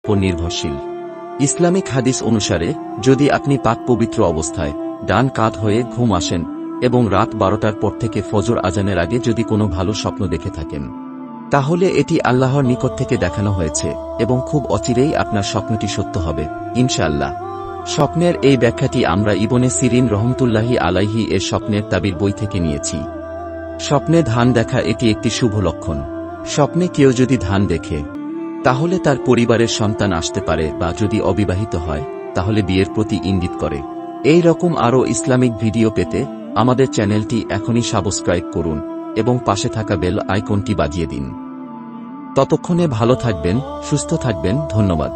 উপর নির্ভরশীল। ইসলামিক হাদিস অনুসারে যদি আপনি পাক পবিত্র অবস্থায় ডান কাঁধ হয়ে ঘুম আসেন এবং রাত 12টার পর থেকে ফজর আজানের আগে যদি কোনো ভালো স্বপ্ন দেখে থাকেন, তাহলে এটি আল্লাহর নিকট থেকে দেখানো হয়েছে এবং খুব অচিরেই আপনার স্বপ্নটি সত্য হবে ইনশাআল্লাহ। স্বপ্নের এই ব্যাখ্যাটি আমরা ইবনে সিরিন রহমতুল্লাহি আলাইহি এর স্বপ্নের তাবির বই থেকে নিয়েছি। স্বপ্নে ধান দেখা এটি একটি শুভ লক্ষণ। স্বপ্নে কেউ যদি ধান দেখে তাহলে তার পরিবারের সন্তান আসতে পারে, বা যদি অবিবাহিত হয় তাহলে বিয়ের প্রতি ইঙ্গিত করে। এই রকম আরও ইসলামিক ভিডিও পেতে আমাদের চ্যানেলটি এখনই সাবস্ক্রাইব করুন এবং পাশে থাকা বেল আইকনটি বাজিয়ে দিন। ততক্ষণে ভালো থাকবেন, সুস্থ থাকবেন। ধন্যবাদ।